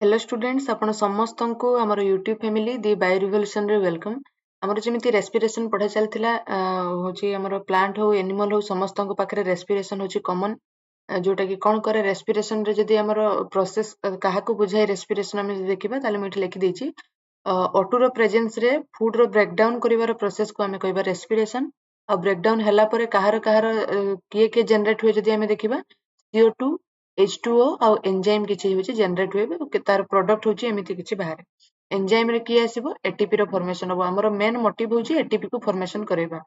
Hello students आपण समस्तंकु हमर YouTube family दी bio revolution रे वेलकम। हमर जेमिति रेस्पिरेशन पढ़ा चलथिला होची हमर प्लांट हो एनिमल हो समस्तंक पाखरे रेस्पिरेशन होची कॉमन जोटा कि कोन करे रेस्पिरेशन रे जदी हमर प्रोसेस काहाकू बुझाई रेस्पिरेशन हम देखिबा ताले मिठी लिखि देछि ऑटो रो प्रेजेंस रे फूड रो ब्रेक डाउन करिवार प्रोसेस को हमें कहबा रेस्पिरेशन आ ब्रेक डाउन हला परे काहार काहार किए के जनरेट हुए जदी हमें देखिबा CO2 H2O ଆଉ एंजाइम किछि होछि जनरेट हुए ओके तार प्रोडक्ट होछि एमिति किछि बाहर एंजाइम रे की आसीबो एटीपी रो फॉर्मेशन हो हमर मेन मोटिव होछि एटीपी को फॉर्मेशन करेबा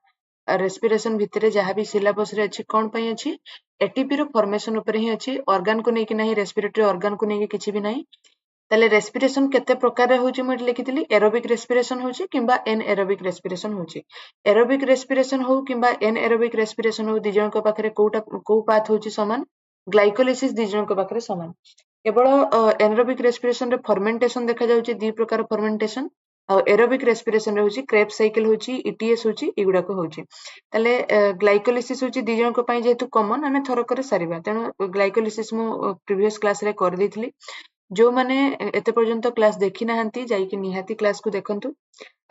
रेस्पिरेशन भितरे जहाँ भी सिलेबस रे अछि कोन पई अछि एटीपी रो फॉर्मेशन ऊपर ही अछि ऑर्गन को नेकी नाही रेस्पिरेटरी ऑर्गन को नेकी किछि भी नाही ताले रेस्पिरेशन केते प्रकार रे होछि म लिखितली एरोबिक रेस्पिरेशन होछि किंबा एन एरोबिक रेस्पिरेशन होछि एरोबिक रेस्पिरेशन हो किंबा एन एरोबिक रेस्पिरेशन हो दिजन को पाखरे कोटा को पाथ होछि समान ग्लाइकोलिसिस दिजन को पाखरे समान केवल एनरोबिक रेस्पिरेशन रे फर्मेंटेशन देखा जाउछि दी प्रकार फर्मेंटेशन आ एरोबिक रेस्पिरेशन रे होछि क्रेब साइकिल होछि ईटीएस होछि इगुडा को होछि ताले ग्लाइकोलिसिस होछि दिजन को पई जेतु कॉमन हमें थरो करे सारिबा तेनु ग्लाइकोलिसिस मु प्रीवियस क्लास रे कर देथिली जो माने एते पर्यंत क्लास देखि नाहंती जाईकि निहाती क्लास को देखंतु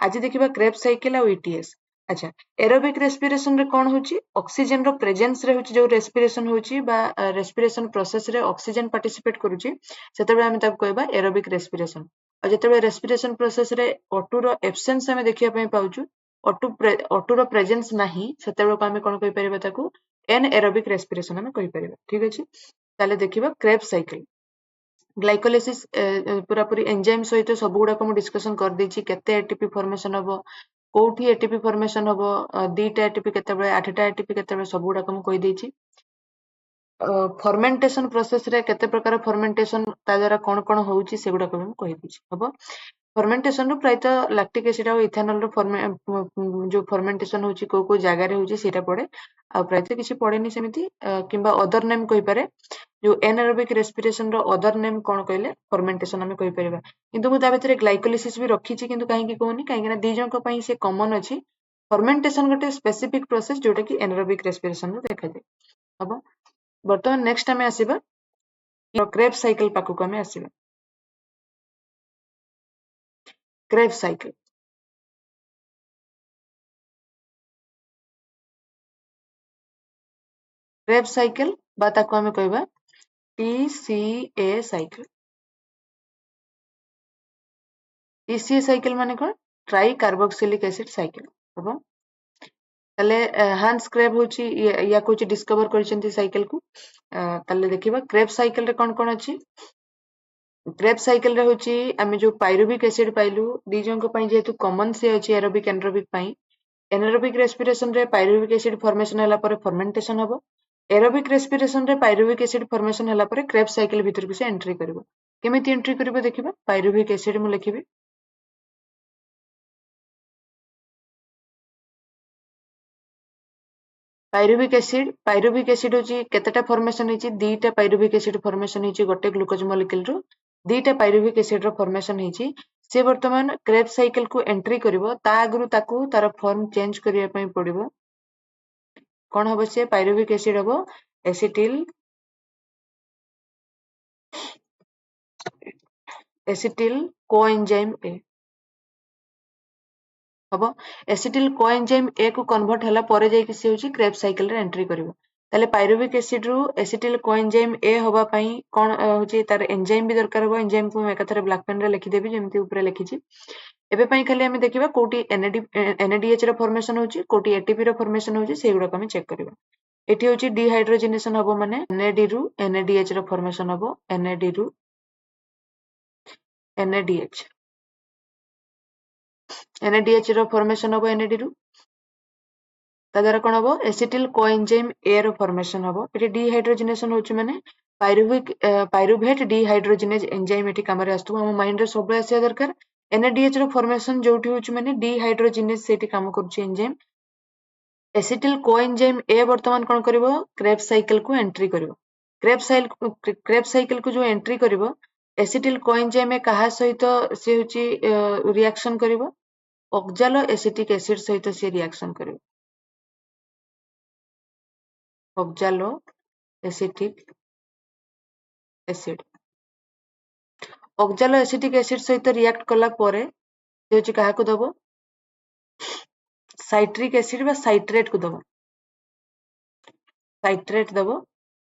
आज देखिबा क्रेब साइकिल और ईटीएस अच्छा एरोबिक रेस्पिरेशन रे कोन होची ऑक्सीजन रो प्रेजेंस रे होची जो रेस्पिरेशन होची बा रेस्पिरेशन प्रोसेस रे ऑक्सीजन पार्टिसिपेट करूची सेतबे हम ताको कहबा एरोबिक रेस्पिरेशन और जेतबे रेस्पिरेशन प्रोसेस रे O2 रो एब्सेंस हमें देखिया पई पाउचु O2 रो प्रेजेंस नाही सेतबे को हम कोन कहि परिबा ताको एन एरोबिक रेस्पिरेशन हम कहि परिबा ठीक अछि ताले देखिबा क्रेब साइकिल ग्लाइकोलिसिस पूरा पूरी एंजाइम सहित सब गुडा को डिस्कशन कर देछि केते एटीपी फॉर्मेशन हबो कोठी एटीपी फॉर्मेशन हबो दीटा एटीपी केतेबे आठटा एटीपी केतेबे सब गुडा को कहि देछि फर्मेंटेशन प्रोसेस रे केते प्रकार फर्मेंटेशन ता द्वारा कोन कोन होउची से गुडा को कहि देछि हबो फर्मेंटेशन रो प्रायत लैक्टिक एसिड और इथेनॉल रो जो फर्मेंटेशन होची को जागा रे होची सेटा पड़े आ प्रायत किछि पड़ेनी सेमिति किंबा अदर नेम कहि पारे जो एनारोबिक रेस्पिरेशन रो अदर नेम कोन कहले फर्मेंटेशन हमें कहि परिबा किंतु मु ता भितरे ग्लाइकोलिसिस भी रखिछि किंतु काहे कि कोनी काहे कि ना दी जन को पई से कॉमन अछि फर्मेंटेशन गोटे स्पेसिफिक प्रोसेस जोटा कि एनारोबिक रेस्पिरेशन रो देखा जाय अब बर्तमान नेक्स्ट हमें आसीबा क्रेब साइकिल पाखु को हमें आसीबा क्रेब साइकिल क्रेब साइकिल बा ताको हमें कहबा TCA साइकिल TCA साइकिल माने कोन ट्राई कार्बोक्सिलिक एसिड साइकिल हबो ताले हांस क्रेब होची या कोची डिस्कवर करचंती साइकिल को ताले देखिबा क्रेब साइकिल रे कोन कोन अछि क्रेब साइकिल रे होची आमे जो पायरुविक एसिड पाइलु दी जंक पई जेतु कॉमन से अछि एरोबिक एनारोबिक पई एनारोबिक रेस्पिरेशन रे पायरुविक एसिड फॉर्मेशन हला परे फर्मेंटेशन हबो एरोबिक रेस्पिरेशन रे पायरुविक एसिड फॉर्मेशन हला परे क्रेब साइकिल भीतर को से एंट्री करबो केमिति एंट्री करबो देखिबा पायरुविक एसिड मु लिखिबी पायरुविक एसिड होची केतेटा फॉर्मेशन हिची दीटा पायरुविक एसिड फॉर्मेशन हिची गोटे ग्लूकोज मॉलिक्यूल रो दीटा पायरुविक एसिड रो फॉर्मेशन हिची से वर्तमान क्रेब साइकिल को एंट्री करिवो ता आगरु ताकू तार फॉर्म चेंज करिया पई पड़िवो कोन हबो से पायरुविक एसिड हबो एसिटिल कोएंजाइम ए हबो एसिटिल कोएंजाइम ए को कन्वर्ट हला परे जाई कि से होची क्रेब साइकिल रे एंट्री करिवो ताले पायरुविक एसिड रु एसिटिल कोएंजाइम ए हबा पई कोन होची तार एंजाइम भी दरकार हबो एंजाइम को एकाथरे ब्लैक पेन रे लिखि देबी जेमति ऊपर लिखिची एबे पई खाली हमें देखिबा कोटी NADH रो फॉर्मेशन होची कोटी ATP रो फॉर्मेशन होची से गुडा को हमें चेक करबा एठी होची डिहाइड्रोजनेशन हबो माने NAD रु NADH रो फॉर्मेशन हबो NAD रु NADH NADH रो फॉर्मेशन हबो NAD रु ता द्वारा कोन हबो एसिटिल कोएंजाइम ए रो फॉर्मेशन हबो एठी डिहाइड्रोजनेशन होची माने पायरुवेट डिहाइड्रोजनेज एंजाइम एठी काम रे आस्तु हम माइंड रे सब आसे दरकार NADH रो फॉर्मेशन जोठी होची माने डिहाइड्रोजनेज सेठी काम करची एंजाइम एसिटिल कोएंजाइम ए वर्तमान कोन करबो क्रेब साइकिल को एंट्री करबो क्रेब साइकिल को जो एंट्री करबो एसिटिल कोएंजाइम ए कहा सहित से होची रिएक्शन करबो ऑक्जालो एसिटिक एसिड सहित से रिएक्शन करबो ऑक्जालो एसिटिक एसिड ଅକ୍ଜାଲୋ ଏସିଟିକ୍ ଏସିଡ୍ ସହିତ ରିଆକ୍ଟ କଲା ପରେ ସେ ହଉଛି କାହାକୁ ଦବ ସାଇଟ୍ରିକ୍ ଏସିଡ୍ ବା ସାଇଟ୍ରେଟ୍ କୁ ଦବ ସାଇଟ୍ରେଟ୍ ଦବ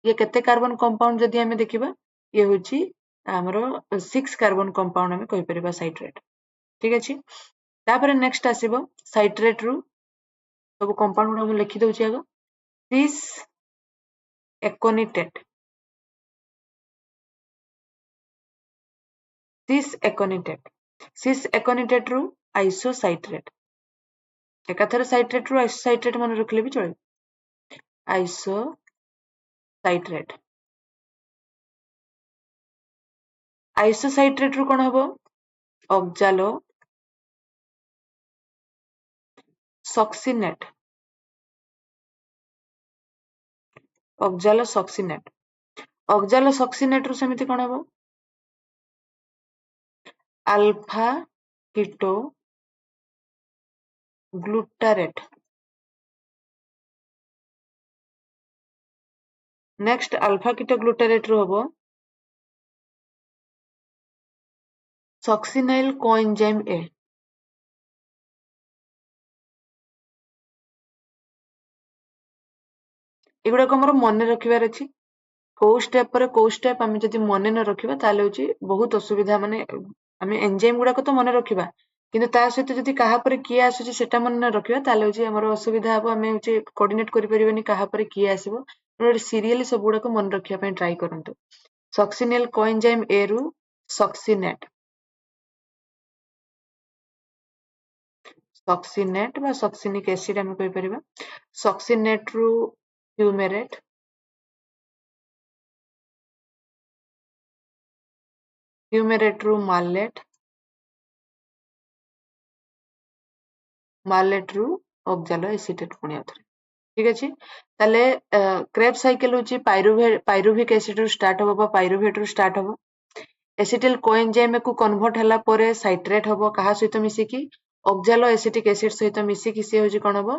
ଇଏ କେତେ କାର୍ବନ କମ୍ପାଉଣ୍ଡ ଯଦି ଆମେ ଦେଖିବା ଇଏ ହଉଛି ଆମର 6 କାର୍ବନ କମ୍ପାଉଣ୍ଡ ଆମେ କହିପାରିବା ସାଇଟ୍ରେଟ୍ ଠିକ ଅଛି ତାପରେ ନେକ୍ସଟ ଆସିବ ସାଇଟ୍ରେଟ୍ ରୁ ସବୁ କମ୍ପାଉଣ୍ଡ ଗୁଡା ମୁଁ ଲେଖି ଦଉଛି ଆଗ ସିସ୍ ଏକୋନିଟେଟ୍ ସିସ୍ ଏକୋନିଟେଟ୍ ରୁ ଆଇସୋସାଇଟ୍ରେଟ୍ ଏକାଥରେ ସାଇଟ୍ରେଟ୍ ରୁ ଆଇସୋସାଇଟ୍ରେଟ୍ ମନେ ରଖିଲେ ବି ଚଳିବ ଆଇସୋସାଇଟ୍ରେଟ୍ ରୁ କଣ ହବ ଅକ୍ଜାଲୋ ସକ୍ସିନେଟ୍ ଅକ୍ଜାଲୋ ସକ୍ସିନେଟ୍ ରୁ ସେମିତି କଣ ହବ ଆଲଫା କିଟୋ ଗ୍ଲୁଟାରେଟ୍ ନେକ୍ସଟ ଆଲଫା କିଟୋ ଗ୍ଲୁଟାରେଟ୍ ରୁ ହବ ସକ୍ସିନାଇଲ କୋଏନଜାଇମ୍ ଏ ଏଗୁଡାକ ଆମର ମନେ ରଖିବାର ଅଛି କୋଉ ଷ୍ଟେପ ପରେ କୋଉ ଷ୍ଟେପ ଆମେ ଯଦି ମନେ ନ ରଖିବା ତାହେଲେ ହଉଛି ବହୁତ ଅସୁବିଧା ମାନେ ଆମେ ଏନଜାଇମ୍ ଗୁଡାକ ତ ମନେ ରଖିବା କିନ୍ତୁ ତା ସହିତ ଯଦି କାହା ପରେ କିଏ ଆସୁଛି ସେଟା ମନେ ନ ରଖିବା ତାହେଲେ ହଉଛି ଆମର ଅସୁବିଧା ହବ ଆମେ ହଉଛି କୋଅର୍ଡିନେଟ କରିପାରିବାନି କାହା ପରେ କିଏ ଆସିବ ଗୋଟେ ସିରିଏଲି ସବୁ ଗୁଡାକ ମନେ ରଖିବା ପାଇଁ ଟ୍ରାଏ କରନ୍ତୁ ସକ୍ସିନେଲ କୋଏନଜାଇମ୍ ଏ ରୁ ସକ୍ସିନେଟ୍ ବା ସକ୍ସିନିକ ଏସିଡ ଆମେ କହିପାରିବା ସକ୍ସିନେଟ୍ ରୁ ଫ୍ୟୁମେରେଟ୍ ରୁ ମାଲେଟ୍ ରୁ ଅକ୍ଜାଲୋ ଏସିଟେଟ୍ ପୁଣି ଆଉଥରେ ଠିକ ଅଛି ତାହେଲେ କ୍ରେବ୍ ସାଇକେଲ ହଉଛି ପାଇରୁଭିକ ଏସିଡ ରୁ ଷ୍ଟାର୍ଟ ହବ ବା ପାଇରୁଭେଟ ରୁ ଷ୍ଟାର୍ଟ ହବ ଏସିଟିଲ କୋଏନଜାଇମ୍ କୁ କନଭର୍ଟ ହେଲା ପରେ ସାଇଟ୍ରେଟ୍ ହବ କାହା ସହିତ ମିଶିକି ଅକ୍ଜାଲୋ ଏସିଟିକ୍ ଏସିଡ ସହିତ ମିଶିକି ସିଏ ହଉଛି କଣ ହବ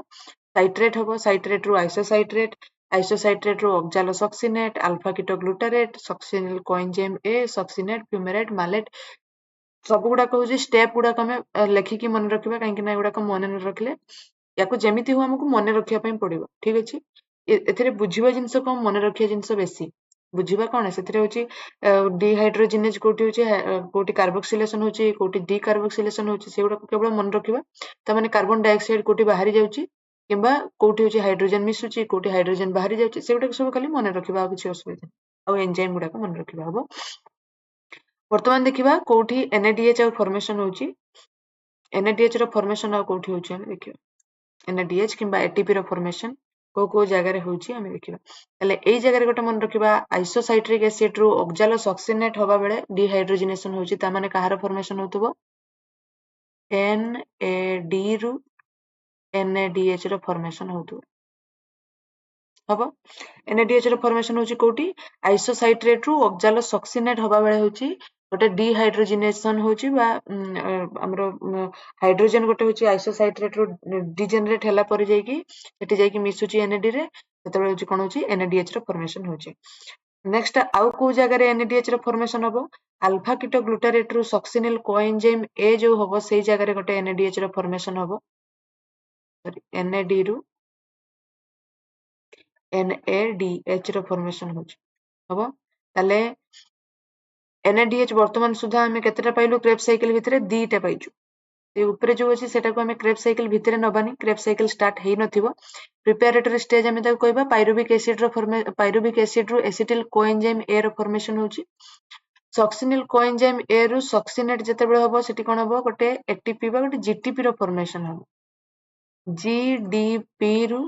ସାଇଟ୍ରେଟ୍ ହବ ସାଇଟ୍ରେଟ୍ ରୁ ଆଇସୋସାଇଟ୍ରେଟ୍ ରୁ ଅକ୍ଜାଲୋ ସକ୍ସିନେଟ୍ ଆଲଫା କିଟୋ ଗ୍ଲୁଟାରେଟ୍ ସକ୍ସିନିଲ କୋଏନଜାଇମ୍ ଏ ସକ୍ସିନେଟ୍ ଫ୍ୟୁମେରେଟ୍ ମାଲେଟ୍ ସବୁ ଗୁଡାକ ହଉଛି ଷ୍ଟେପ ଗୁଡାକ ଆମେ ଲେଖିକି ମନେ ରଖିବା କାହିଁକି ନା ଏଗୁଡାକ ମନେ ନ ରଖିଲେ ୟାକୁ ଯେମିତି ହଉ ଆମକୁ ମନେ ରଖିବା ପାଇଁ ପଡିବ ଠିକ ଅଛି ଏଥିରେ ବୁଝିବା ଜିନିଷ କମ ମନେ ରଖିବା ଜିନିଷ ବେଶୀ ବୁଝିବା କଣ ସେଥିରେ ହଉଛି ଡିହାଇଡ୍ରୋଜିନେଜ କୋଉଠି କାର୍ବୋକ୍ସିଲେସନ ହଉଛି କୋଉଠି ଡିକାର୍ବୋକ୍ସିଲେସନ ହଉଛି ସେଗୁଡାକୁ କେବଳ ମନେ ରଖିବା ତାମାନେ କାର୍ବନ ଡାଇଅକ୍ସାଇଡ କୋଉଠି ବାହାରି ଯାଉଛି କିମ୍ବା କୋଉଠି ହଉଛି ହାଇଡ୍ରୋଜେନ ମିଶୁଛି କୋଉଠି ହାଇଡ୍ରୋଜେନ ବାହାରି ଯାଉଛି ସେଗୁଡାକ ସବୁ ଖାଲି ମନେ ରଖିବା ଆଉ କିଛି ଅସୁବିଧା ନାହିଁ ଆଉ ଏନଜାଇମ୍ ଗୁଡାକ ମନେ ରଖିବା ହବ ବର୍ତ୍ତମାନ ଦେଖିବା କୋଉଠି NADH ଆଉ ଫର୍ମେସନ ହଉଛି NADH ର ଫର୍ମେସନ ଆଉ କୋଉଠି ହଉଛି ଆମେ ଦେଖିବା NADH କିମ୍ବା ATP ର ଫର୍ମେସନ କୋଉ ଜାଗାରେ ହଉଛି ଆମେ ଦେଖିବା ତାହେଲେ ଏଇ ଜାଗାରେ ଗୋଟେ ମନେ ରଖିବା ଆଇସୋସାଇଟ୍ରିକ୍ ଏସିଡ ରୁ ଅକ୍ଜାଲୋ ସକ୍ସିନେଟ୍ ହବା ବେଳେ ଡିହାଇଡ୍ରୋଜିନେସନ ହଉଛି ତା ମାନେ କାହାର ଫର୍ମେସନ ହଉଥିବ NAD ରୁ NADH ର ଫର୍ମେସନ ହଉଥିବ ହବ NADH ର ଫର୍ମେସନ ହଉଛି କୋଉଠି ଆଇସୋସାଇଟ୍ରେଟ୍ ରୁ ଅକ୍ଜାଲୋ ସକ୍ସିନେଟ୍ ହବା ବେଳେ ହଉଛି ଗୋଟେ ଡିହାଇଡ୍ରୋଜିନେସନ ହଉଛି ବା ଆମର ହାଇଡ୍ରୋଜେନ ଗୋଟେ ହଉଛି ଆଇସୋସାଇଟ୍ରେଟ୍ ରୁ ଡିଜେନେରେଟ ହେଲା ପରେ ଯାଇକି ସେଠି ଯାଇକି ମିଶୁଛି NAD ରେ ସେତେବେଳେ ହଉଛି କଣ ହଉଛି NADH ର ଫର୍ମେସନ ହଉଛି ନେକ୍ସଟ ଆଉ କୋଉ ଜାଗାରେ NADH ର ଫର୍ମେସନ ହବ ଆଲଫା କିଟୋ ଗ୍ଲୁଟାରେଟ୍ ରୁ ସକ୍ସିନିଲ କୋଏନଜାଇମ୍ ଏ ଯୋଉ ହବ ସେଇ ଜାଗାରେ ଗୋଟେ NADH ର ଫର୍ମେସନ ହବ NAD ରୁ NADH ର ଫର୍ମେସନ ହଉଛି ହବ ତାହେଲେ NADH ବର୍ତ୍ତମାନ ସୁଦ୍ଧା ଆମେ କେତେଟା ପାଇଲୁ କ୍ରେବ୍ ସାଇକେଲ ଭିତରେ ଦିଟା ପାଇଛୁ ସେ ଉପରେ ଯୋଉ ଅଛି ସେଟାକୁ ଆମେ କ୍ରେବ୍ ସାଇକେଲ ଭିତରେ ନବାନି କ୍ରେବ୍ ସାଇକେଲ ଷ୍ଟାର୍ଟ ହେଇନଥିବ ପ୍ରିପାରେଟରୀ ଷ୍ଟେଜ ଆମେ ତାକୁ କହିବା ପାଇରୁଭିକ ଏସିଡ ରୁ ଏସିଟିଲ କୋଏନଜାଇମ୍ ଏ ର ଫର୍ମେସନ ହଉଛି ସକ୍ସିନିଲ କୋଏନଜାଇମ୍ ଏ ରୁ ସକ୍ସିନେଟ୍ ଯେତେବେଳେ ହବ ସେଠି କଣ ହବ ଗୋଟେ ATP ବା ଗୋଟେ GTP ର ଫର୍ମେସନ ହବ GDP ରୁ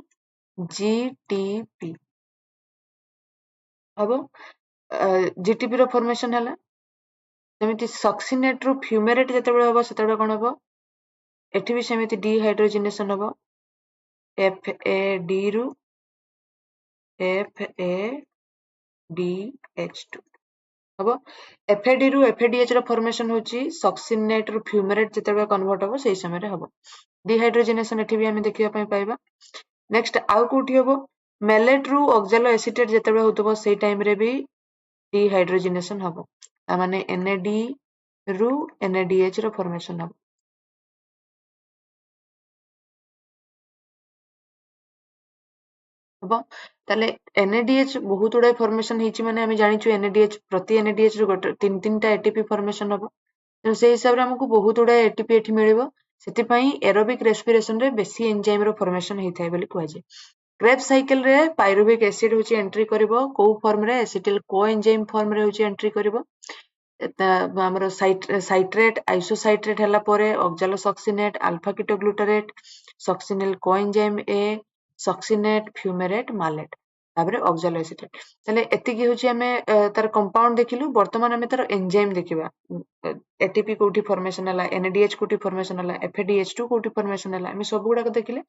GTP ହବ GTP ର ଫର୍ମେସନ ହେଲା ସେମିତି ସକ୍ସିନେଟ୍ ରୁ ଫ୍ୟୁମେରେଟ୍ ଯେତେବେଳେ ହବ ସେତେବେଳେ କଣ ହବ ଏଠି ବି ସେମିତି ଡିହାଇଡ୍ରୋଜିନେସନ ହବ FAD ରୁ FADH2 ହବ FAD ରୁ FADH ର ଫର୍ମେସନ ହଉଛି ସକ୍ସିନେଟ୍ ରୁ ଫ୍ୟୁମେରେଟ୍ ଯେତେବେଳେ କନଭର୍ଟ ହବ ସେଇ ସମୟରେ ହବ ଡିହାଇଡ୍ରୋଜିନେସନ ଏଠି ବି ଆମେ ଦେଖିବା ପାଇଁ ପାଇବା ନେକ୍ସଟ ଆଉ କୋଉଠି ହବ ମେଲେଟ୍ ରୁ ଅକ୍ଜାଲୋ ଏସିଟେଟ୍ ଯେତେବେଳେ ହଉଥିବ ସେଇ ଟାଇମ ରେ ବି ଡିହାଇଡ୍ରୋଜିନେସନ ହବ ତାମାନେ NAD रु NADH रो फॉर्मेशन हम हम ताले NADH बहुत गुड़ा फॉर्मेशन हेची माने आमे जानिछु NADH प्रति NADH रो गोटे तीन टा ATP फॉर्मेशन हम तेणु से हिसाब रे हमकु बहुत गुड़ा ATP एठी मिलिबो सेति एरोबिक रेस्पिरेशन रे बेसी एंजाइम रो फॉर्मेशन हेथाय बोली कुआ जाय क्रेब्स साइकिल रे पायरुविक एसिड होची एंट्री करिवो को फॉर्म रे एसिटिल कोएंजाइम फॉर्म रे होची एंट्री करिवो ଆମର ସାଇଟ୍ରେଟ୍ ଆଇସୋସାଇଟ୍ରେଟ୍ ହେଲା ପରେ ଅକ୍ଜାଲୋସକ୍ସିନେଟ୍ ଆଲଫା କିଟୋଗ୍ଲୁଟାରେଟ୍ ସକ୍ସିନିଲ୍ କୋଏଞ୍ଜାଇମ୍ A ସକ୍ସିନେଟ୍ ଫ୍ୟୁମେରେଟ୍ ମାଲେଟ୍ ତାପରେ ଅକ୍ଜାଲୋ ଏସିଟେଟ୍ ତାହେଲେ ଏତିକି ହଉଛି ଆମେ ତାର କମ୍ପାଉଣ୍ଡ ଦେଖିଲୁ ବର୍ତ୍ତମାନ ଆମେ ତାର ଏଞ୍ଜାଇମ୍ ଦେଖିବା ATP କୋଉଠି ଫର୍ମେସନ ହେଲା NADH କୋଉଠି ଫର୍ମେସନ ହେଲା FADH2 କୋଉଠି ଫର୍ମେସନ ହେଲା ଆମେ ସବୁ ଗୁଡାକ ଦେଖିଲେ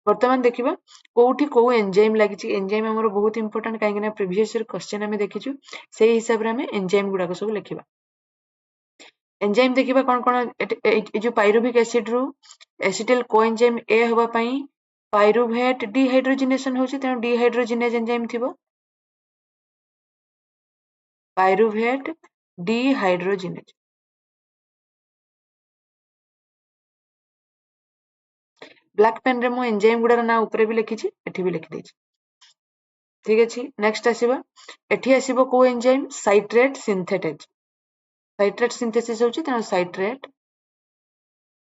ବର୍ତ୍ତମାନ ଦେଖିବା କୋଉଠି କୋଉ ଏଞ୍ଜାଇମ୍ ଲାଗିଛି ଏଞ୍ଜାଇମ୍ ଆମର ବହୁତ ଇମ୍ପୋର୍ଟାଣ୍ଟ କାହିଁକି ନା ପ୍ରିଭିୟସ୍ ଇୟର କ୍ୱେଶ୍ଚନ ଆମେ ଦେଖିଛୁ ସେଇ ହିସାବରେ ଆମେ ଏଞ୍ଜାଇମ୍ ଗୁଡାକ ସବୁ ଲେଖିବା एंजाइम देखिबा कौन जो पायरुविक एसिड रु एसिटिल कोएंजाइम ए हवा पई पायरुवेट डिहाइड्रोजिनेशन होची तेणु डिहाइड्रोजिनेज एंजाइम थिबो पायरुवेट डिहाइड्रोजिनेज ब्लैक पेन रे मो एंजाइम गुडार ना ऊपर भी लिखिछि एठी भी लिखि देछि ठीक अछि नेक्स्ट आसीबा एठी आसीबो को enzyme citrate synthetase citrate synthesis होची तेणु साइट्रेट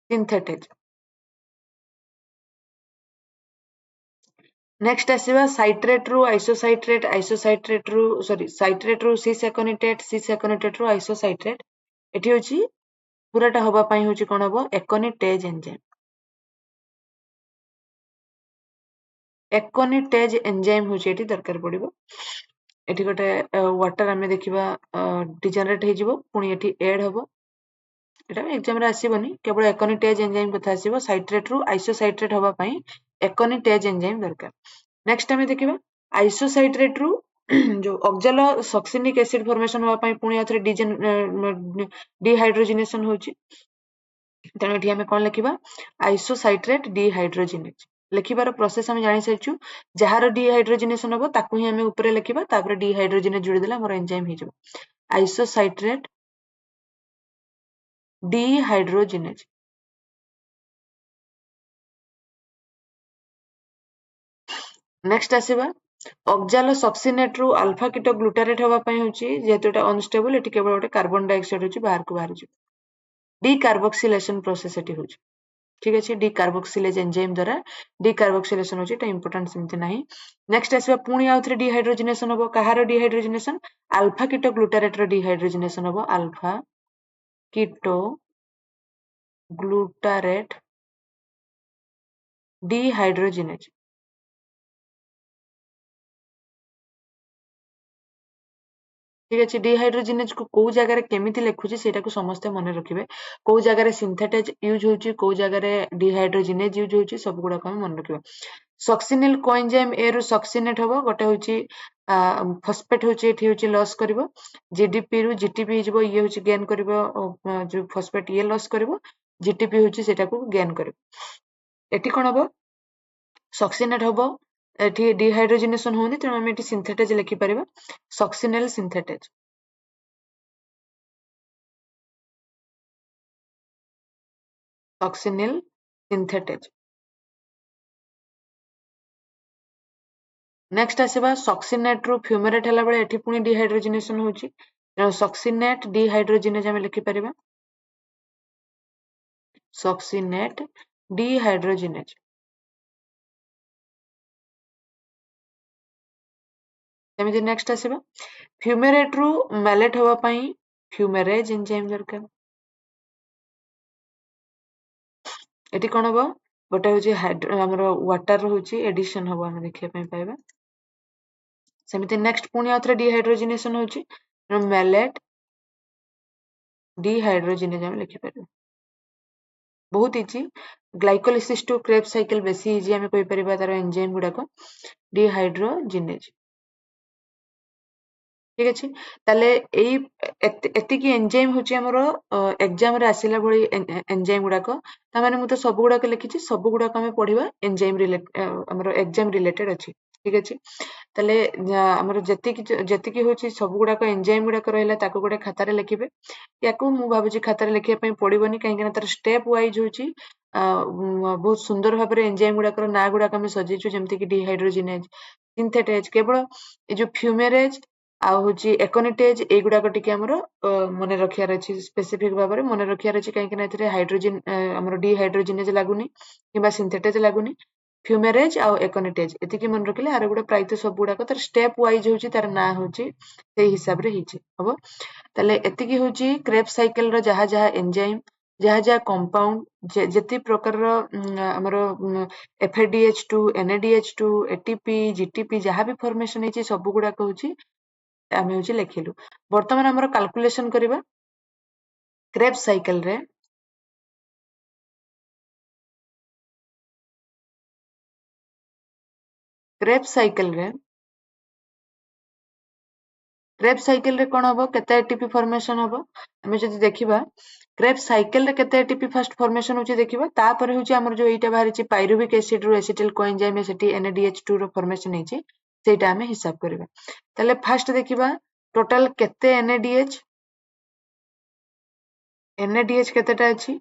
सिंथेटेज नेक्स्ट आसीबा साइट्रेट रु आइसोसाइट्रेट रु सॉरी साइट्रेट रु सिस एकोनिटेट रु आइसोसाइट्रेट एठी होची पुराटा हवा पई होची कोन हबो एकोनिटेज एंजाइम होची एठी दरकार पड़िबो एठी गोटे वाटर आमे देखिबा डिजेनरेट हे जिवो पुनी एठी ऐड हबो एटा एग्जाम रे आसीबनी केवल एकोनिटेज एंजाइम कथा आसीबो साइट्रेट रु आइसोसाइट्रेट हवा पई एकोनिटेज एंजाइम दरकार नेक्स्ट आमे देखिबा आइसोसाइट्रेट रु जो ऑक्जालो सॉक्सिनिक एसिड फॉर्मेशन हवा पई पुनी आथरे डिहाइड्रोजिनेशन होची तेणु एठी आमे कोन लिखिबा आइसोसाइट्रेट डिहाइड्रोजिनेज लिखिबार प्रोसेस हम जानि सारिछु जहार डिहाइड्रोजिनेशन हबो ताकू ही आमे ऊपर लिखिबा तापर डिहाइड्रोजिनेज जोड़ी देला हमर एंजाइम हे जबो आइसोसाइट्रेट डिहाइड्रोजिनेज नेक्स्ट आसीबा ऑक्जालो सॉक्सिनेट रु अल्फा कीटोग्लूटारेट हवा पई होची जेहेतु एटा अनस्टेबल एटी केवल गोटे कार्बन डाइऑक्साइड होची बाहर को बाहर जी डीकार्बोक्सिलेशन प्रोसेस एटी होची ठीक अछि डीकार्बोक्सिलेज एंजाइम द्वारा डीकार्बोक्सिलेशन होची एटा इंपोर्टेंट सिमते नाही नेक्स्ट आसीबा पुनी आउथरे डिहाइड्रोजिनेशन हबो कहार डिहाइड्रोजिनेशन अल्फा कीटोग्लूटारेट रो डिहाइड्रोजिनेशन हबो अल्फा कीटो ग्लूटारेट डिहाइड्रोजिनेज ठीक अच्छे डिहाइड्रोजिनेज को कौ जगह केमिति लिखुची सेटा को समस्ते मन रखिबे कौ जगह सिंथेटेज यूज होची कौ जगह डिहाइड्रोजिनेज यूज होची सब गुडा को मन रखिबे सक्सिनिल कोएंजाइम ए रु सक्सिनेट हबो गोटे होची फॉस्फेट होची एठी होची लॉस करिवो जीडीपी रु जीटीपी हिजबो ये होची गेन करिवो जो फॉस्फेट ये लॉस करिवो जीटीपी होची सेटा को गेन करिवो एठी कोन हबो सक्सिनेट हबो एठी डिहाइड्रोजिनेशन होनी तेणु आम एठी सिंथेटेज लिखि परिबा सक्सिनेल सिंथेटेज सक्सिनेल सिंथेटेज नेक्स्ट आसीबा सक्सिनेट रु फ्यूमेरेट हला बेले एठी पुनी डिहाइड्रोजिनेशन होची तेणु सक्सिनेट डिहाइड्रोजिनेज आम लिखि परिबा सक्सिनेट डिहाइड्रोजिनेज सेमिति नेक्स्ट आसीबा फ्यूमेरेट रु मैलेट हवा पई फ्यूमेरेज एंजाइम दरकार एटी कोन हबो गोटे होची हमर वाटर होची एडिशन हबो हम देखिया पई पाइबा सेमिति नेक्स्ट पुनी आथरे डिहाइड्रोजिनेशन होची मैलेट डिहाइड्रोजिनेज हम लिखि परिबा बहुत easy glycolysis to Krebs cycle बेसी इजी हम कहि परिबा तार एंजाइम गुडा को डिहाइड्रोजिनेज ठीक अछि ताले एई एतिकी एंजाइम होची हमरो एग्जाम रे आसिला भली एंजाइम गुडा को ता माने मु तो सब गुडा को लिखिछि सब गुडा को हम पढिबा एंजाइम रिलेटेड हमरो एग्जाम रिलेटेड अछि ठीक अछि ताले हमर जतिकी होची सब गुडा को एंजाइम गुडा को रहला ताको गुडे खातारे लिखिबे याकू मु भाबुची खातारे लिखिया पई पड़िबोनी काहे कि तार स्टेप वाइज होची बहुत सुंदर भाबरे एंजाइम गुडा को ना गुडा हम सजेचु जेमति कि डिहाइड्रोजिनेज सिंथेटेज केवल ए जो फ्यूमेरेज आ होची एकोनिटेज ए गुडा को टिके हमर मने रखियार अछि स्पेसिफिक भाबरे मने रखियार अछि काहे कि एथिरे हाइड्रोजन हमर डिहाइड्रोजिनेज लागुनी किबा सिंथेटेज लागुनी फ्यूमेरेज आ एकोनिटेज एतिकी मन रखिले आर गुडा प्रायत सब गुडा को तार स्टेप वाइज होची तार ना होची सेही हिसाब रे हिची हबो ताले एतिकी होची क्रेब साइकिल रो जहा जहा एंजाइम जहा जहा कंपाउंड जेति प्रकार रो हमर FADH2 NADH2 ATP GTP जहा भी फॉर्मेशन हिची सब गुडा को होची आमे होची लेखिलु वर्तमान हमर कैलकुलेशन करिबा क्रेब साइकिल रे क्रेब साइकिल रे कोन हबो केते एटीपी फॉर्मेशन हबो हमें जदि देखिबा क्रेब साइकिल रे केते एटीपी फर्स्ट फॉर्मेशन होची देखिबा तापर होची हमर जो एटा बाहरिची पाइरुविक एसिड रो एसिटिल कोएंजाइम सेठी NADH2 रो फॉर्मेशन हिची सेटा हमें हिसाब करिबा तले फर्स्ट देखिबा टोटल केते NADH केतेटा अछि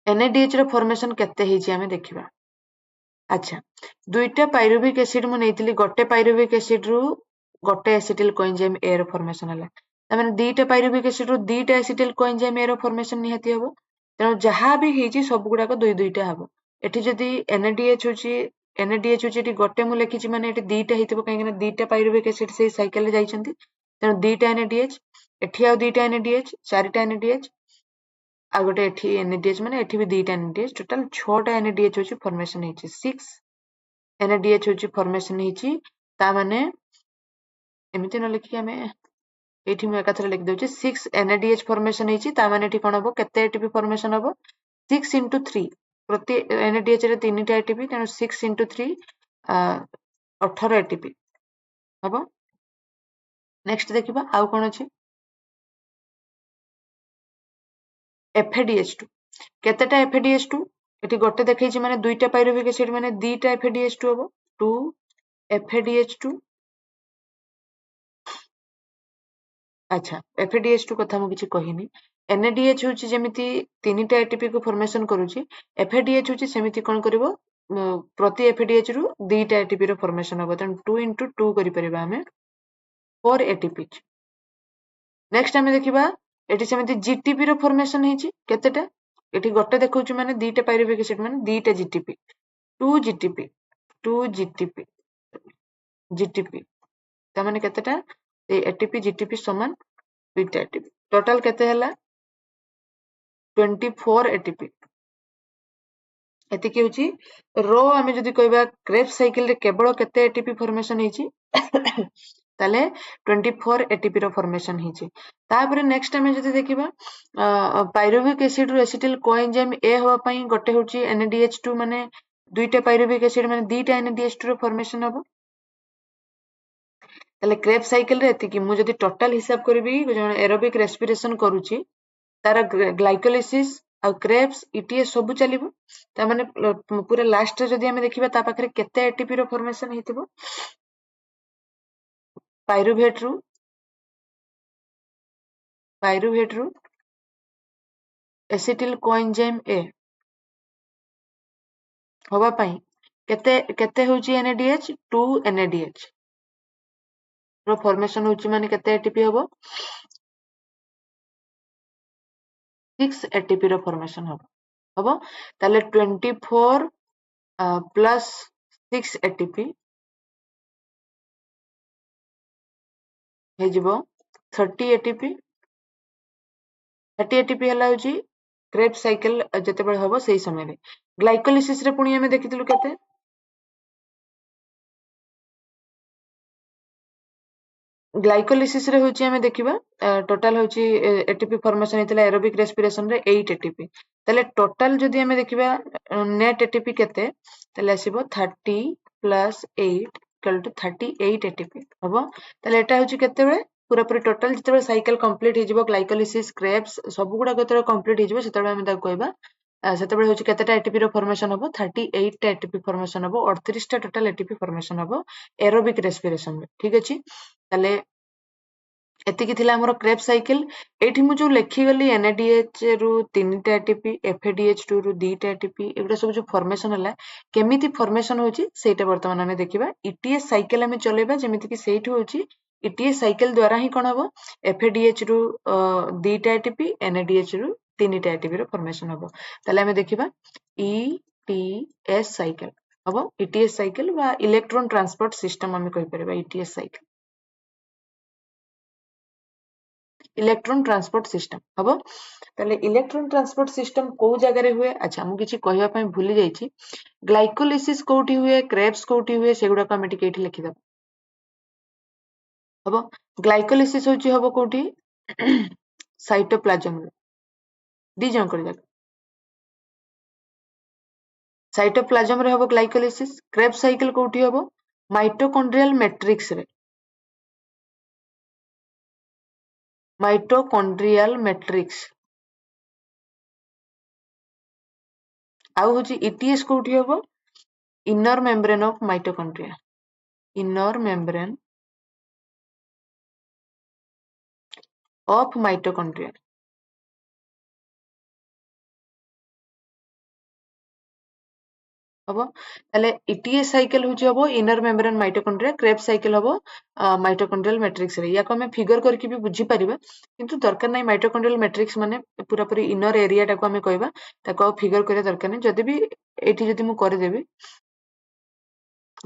NADH रो फॉर्मेशन केते हिची हमें देखिबा अच्छा दुईटा पाइरुविक एसिड मु नेइतिली गोटे पाइरुविक एसिड रु गोटे एसिटिल कोएंजाइम ए रो फॉर्मेशन हला तमाने दीटा पाइरुविक एसिड रु दीटा एसिटिल कोएंजाइम ए रो फॉर्मेशन निहाती हबो तेनो जहा भी हिची सब गुडा को दुई दुईटा हबो एठी जदी NADH होची एठी गोटे मु लेखिची माने एठी दीटा हितबो काहे कि दीटा पाइरुविक एसिड से साइकिल रे जाइचंती तेनो दीटा NADH एठी आ दीटा NADH चारिटा NADH आ गोटे एठी NADH माने एठी भी दीटा NADH टोटल 6 टा NADH होची फॉर्मेशन हिची 6 NADH होची फॉर्मेशन हिची ता माने एमिति न लिखि हमें एठी मु एकाथरे लिख दउची 6 NADH फॉर्मेशन हिची ता माने एठी कोन हबो केते ATP फॉर्मेशन हबो 6 into 3 प्रति NADH रे 3 टा ATP तेनु 6 into 3 18 ATP हबो नेक्स्ट देखिबा आउ कोन अछि FADH2 केतेटा FADH2 एठी गोटे देखैछि माने दुईटा पाइरुविक एसिड माने दीटा FADH2 हबो 2 FADH2 अच्छा FADH2 कथा मु किछि कहिनी NADH होछि जेमिति तीनटा ATP को फॉर्मेशन करूछि FADH होछि सेमिति कोन करबो प्रति FADH रु दीटा ATP रो फॉर्मेशन हबो तन 2 into 2 करि परिबा हमें 4 ATP नेक्स्ट हमें देखिबा एठी सेमिति GTP रो फॉर्मेशन हिछि केतेटा एठी गोटे देखौछु माने दीटा पाइरुविक एसिड माने दीटा GTP 2 GTP 2 GTP ता माने केतेटा ए ATP GTP समान दुईटा ATP टोटल केते हला 24 ATP एतिकी होची रो हमें जदि कहबा क्रेब साइकिल रे केवल केते ATP फॉर्मेशन हिची ताले 24 ATP रो फॉर्मेशन हिची तापरे नेक्स्ट हमें जदि देखिबा पाइरुविक एसिड रो एसिटिल कोएंजाइम ए हवा पई गोटे होची NADH2 माने दुईटा पाइरुविक एसिड माने दीटा NADH2 रो फॉर्मेशन हबो ताले क्रेब साइकिल रे एतिकी मु जदि टोटल हिसाब करबी जण एरोबिक रेस्पिरेशन करूची तार ग्लाइकोलिसिस आ क्रेब्स ETS सब चलिबो ता माने पूरा लास्ट रे जदि हमें देखिबा ता पाखरे केते ATP रो फॉर्मेशन हितबो पाइरुवेट रु एसिटिल कोएंजाइम ए होबा पई केते केते होची NADH 2 NADH रो फॉर्मेशन होची माने केते ATP होबो 6 ATP रो फॉर्मेशन होबो ताले 24 प्लस 6 ATP हे जिवो 30 ATP हला होची क्रेब साइकिल जते बेले हबो सेही समय रे ग्लाइकोलिसिस रे पुनी हमें देखितिलु केते ग्लाइकोलिसिस रे होची हमें देखिबा टोटल होची ATP फॉर्मेशन हेतला एरोबिक रेस्पिरेशन रे 8 ATP तले टोटल जदि हमें देखिबा नेट ATP केते तले आसीबो 30 प्लस 8 इक्वल टू 38 ATP हबो तले एटा होची केते बेले पूरा पूरी टोटल जते साइकिल कंप्लीट हे जिवो ग्लाइकोलिसिस क्रेब्स सब गुडा केते कंप्लीट हे जिवो सेते हमें ता कहबा सेतेबेले होची केतेटा एटीपी रो फॉर्मेशन हबो 38 टा एटीपी फॉर्मेशन हबो 38 टा टोटल एटीपी फॉर्मेशन हबो एरोबिक रेस्पिरेशन में ठीक अछि ताले एतिकी थिला हमर क्रेब साइकिल एठी मु जो लेखि गली एनएडीएच रु 3 टा एटीपी एफएडीएच2 रु 2 टा एटीपी एगुडा सब जो फॉर्मेशन हला केमिति फॉर्मेशन होची सेटा वर्तमान हमें देखिबा ईटीएस साइकिल हमें चलेबा जेमिति कि सेठी होची ईटीएस साइकिल द्वारा ही कोन हबो एफएडीएच रु 2 टा एटीपी एनएडीएच रु 3 टा एटीपी रो फॉर्मेशन हबो ताले हमें देखिबा ईटीएस साइकिल हबो ईटीएस साइकिल बा इलेक्ट्रॉन ट्रांसपोर्ट सिस्टम हमें कहि परबा ETS cycle electron transport system हबो ताले इलेक्ट्रॉन ट्रांसपोर्ट सिस्टम को जगह हुए अच्छा मु किछि कहया पई भूली जाईछि ग्लाइकोलिसिस कोठी हुए क्रेब्स कोठी हुए सेगुडा को हम टिके एठी लिखि दब हबो ग्लाइकोलिसिस होची हबो कोठी साइटोप्लाज्म रे दी जन कर जाक साइटोप्लाज्म रे हबो ग्लाइकोलिसिस क्रेब्स साइकिल कोठी हबो माइटोकॉन्ड्रियल मैट्रिक्स रे माइटोकॉन्ड्रियल मैट्रिक्स आउ होची ईटीएस कोठी हबो inner membrane of mitochondria inner membrane of mitochondria हबो ताले ईटीएस साइकिल होची हबो inner membrane mitochondria Krebs cycle हबो माइटोकॉन्ड्रियल मैट्रिक्स रे याको हमें फिगर करके भी बुझी परिबा किंतु दरकार नै माइटोकॉन्ड्रियल मैट्रिक्स माने पूरा पूरी इनर एरिया टाको हमें कहबा ताको फिगर करे दरकार नै जदी भी एठी जदी मु करे देबी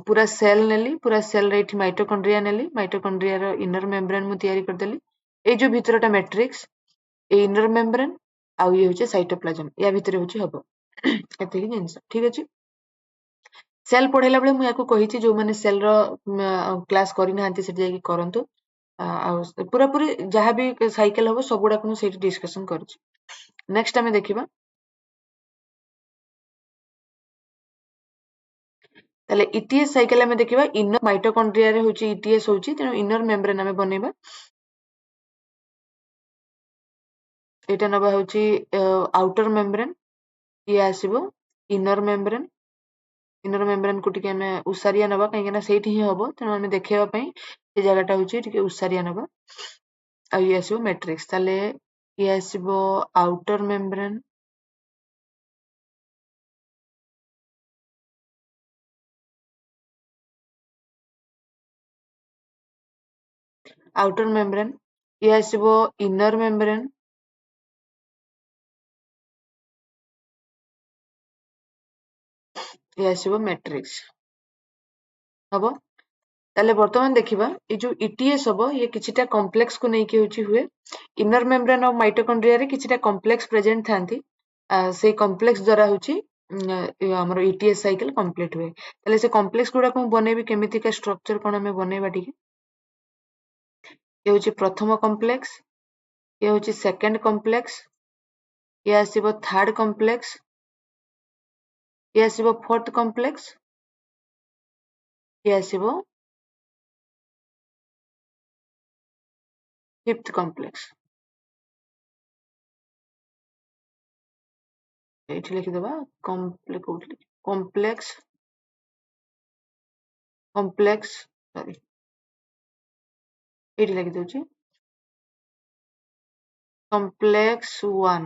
पूरा सेल नेली पूरा सेल रे एठी माइटोकॉन्ड्रिया नेली माइटोकॉन्ड्रिया रो इनर मेम्ब्रेन मु तयारी कर देली ए जो भितरटा मैट्रिक्स ए इनर मेम्ब्रेन आ ये होचे साइटोप्लाज्म या भितरे होची हबो एते ही जिंस ठीक अछि सेल पढ़ेला बेले मु याको कहिछि जो माने सेल रो क्लास करि नाहंती से जाई करंतु आ पूरा पूरी जहां भी साइकिल हबो सबुडा को सेठी डिस्कशन करछि नेक्स्ट हमें देखिबा ताले ईटीएस साइकिल हमें देखिबा इनर माइटोकॉन्ड्रिया रे होची ईटीएस होची तेनो इनर मेम्ब्रेन हमें बनेबा एटा नबा होची आउटर मेम्ब्रेन ये आसीबो इनर मेम्ब्रेन को टिके हमें उसारिया नबा काहे ना सेठी ही हबो तेनो हमें देखेबा पई ए जगहटा होची टिके उसारिया नबा आ ये आसीबो मैट्रिक्स ताले ये आसीबो आउटर मेम्ब्रेन ये आसीबो इनर मेम्ब्रेन ये आसीबो मैट्रिक्स हबो ताले वर्तमान देखिबा ए जो ईटीएस हबो ये किछिटा कॉम्प्लेक्स को नै के होची हुए इनर मेम्ब्रेन ऑफ माइटोकॉन्ड्रिया रे किछिटा कॉम्प्लेक्स प्रेजेंट थांती से कॉम्प्लेक्स द्वारा होची हमर ईटीएस साइकिल कंप्लीट हुए ताले से कॉम्प्लेक्स गुडा को बनेबी केमिति का स्ट्रक्चर कोन हमें बनेबा ठीक ये होची प्रथम कॉम्प्लेक्स ये होची सेकंड कॉम्प्लेक्स ये आसीबो थर्ड कॉम्प्लेक्स ये आसीबो फोर्थ कॉम्प्लेक्स ये आसीबो फिफ्थ कॉम्प्लेक्स एठी लिखि देबा कॉम्प्लेक्स सॉरी एठी लिखि दोची कॉम्प्लेक्स 1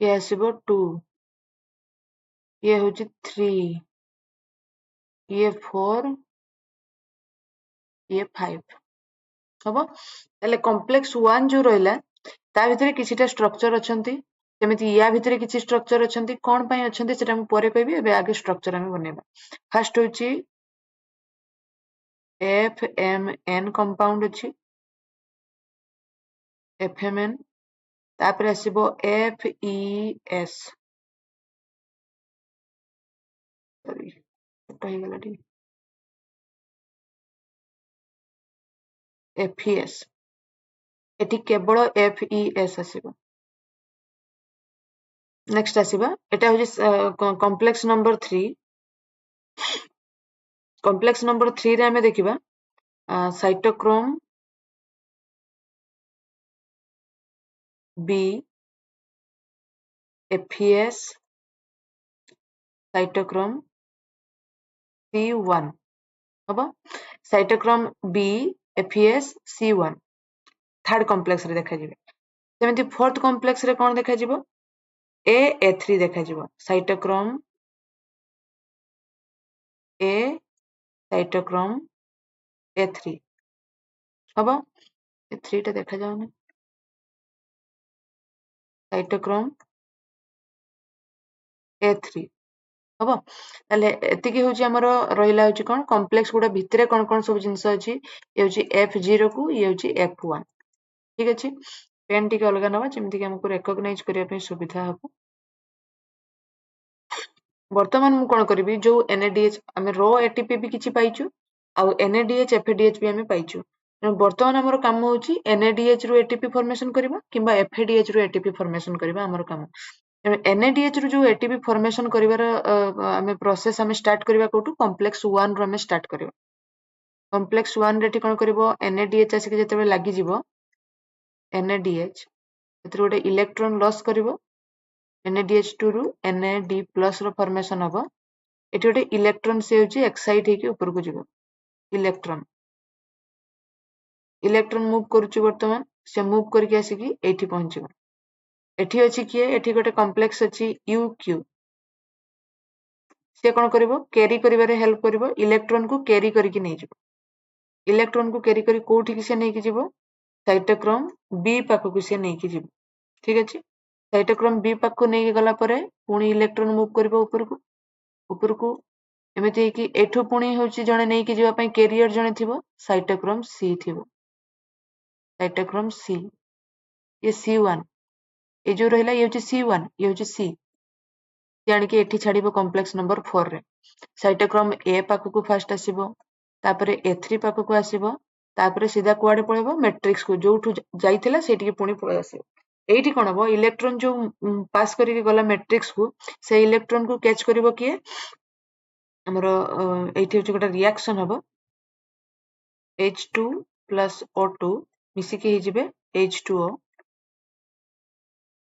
ये आसीबो 2 ये होची 3 ये 4 ये 5 हबो ताले कॉम्प्लेक्स 1 जो रहला ता भितरे किछिटा स्ट्रक्चर अछंती जेमिति या भितरे किछि स्ट्रक्चर अछंती कोन पई अछंती सेटा हम परे कहबी एबे आगे स्ट्रक्चर हम बनेबा फर्स्ट होची FMN कंपाउंड अछि FMN तापर आसीबो FES सॉरी छोटा हे गेला टी FES एटी केवल FES आसीबो नेक्स्ट आसीबा एटा होची कॉम्प्लेक्स नंबर 3 कॉम्प्लेक्स नंबर 3 रे हमें देखिबा cytochrome B FES cytochrome C1 हबो cytochrome B FES C1 third complex रे देखा जिवे सेमिति फोर्थ कॉम्प्लेक्स रे कोन देखा जिवो A3 देखा जिवो साइटोक्रोम A साइटोक्रोम A3 हबो A3 टा देखा जाउनी साइटोक्रोम A3 हबो ताले एतिकी होची हमर रहिला होची कोन कॉम्प्लेक्स गुडा भितरे कोन कोन सब जिंस अछि ये होची F0 को ये होची F1 ठीक अछि पेन टिके अलगा नवा जेमिति कि हमको रिकॉग्नाइज करिया पे सुविधा हबो वर्तमान मु कोन करबी जो NADH हमें रो एटीपी भी किछि पाइछु आ NADH FADH भी हमें पाइछु वर्तमान हमर काम होची NADH रो एटीपी फॉर्मेशन करबा किबा FADH रो एटीपी फॉर्मेशन करबा हमर काम NADH रो जो एटीपी फॉर्मेशन करिवार हमें प्रोसेस हमें स्टार्ट करबा कोटू कॉम्प्लेक्स 1 रो हमें स्टार्ट करबा कॉम्प्लेक्स 1 रे कोन करबो NADH आसी के जते लागि जिवो NADH एथरो गोटे इलेक्ट्रॉन लॉस करिवो NADH2 रु NAD+ रो फॉर्मेशन हबो एठी गोटे इलेक्ट्रॉन से होची एक्साइट हेकी ऊपर को जिवो इलेक्ट्रॉन मूव करूची वर्तमान से मूव करके आसी की एठी पहुंचीबो एठी अछि किए एठी गोटे कॉम्प्लेक्स अछि UQ से कोन करिवो कैरी करिवारे हेल्प करिवो इलेक्ट्रॉन को कैरी करके नै जिवो इलेक्ट्रॉन को कैरी करी कोठी की से नै की जिवो साइटोक्रोम B पाखो को से नै की जिवो ठीक अछि साइटोक्रोम B पाखो नै गला परे पुनी इलेक्ट्रॉन मूव करिवो ऊपर को एमिति कि एठो पुनी होची जणे नै की जिवा पई कैरियर जणे थिवो साइटोक्रोम C थिवो साइटोक्रोम C ये C1 ए जो रहला ये होची C1 ये होची C यानी कि एठी छाड़िबो कॉम्प्लेक्स नंबर 4 रे साइटोक्रोम A पाखो को फर्स्ट आसीबो तापरे A3 पाखो को आसीबो तापरे सीधा कुआडे पळेबो मैट्रिक्स को जोठु जाइथिला सेठी के पुनी पळे आसीबो एठी कोन हबो इलेक्ट्रॉन जो पास करी के गला मैट्रिक्स को से इलेक्ट्रॉन को कैच करिवो किए हमरो एठी होची गोटा रिएक्शन हबो H2 plus O2 मिसी के ही जिबे H2O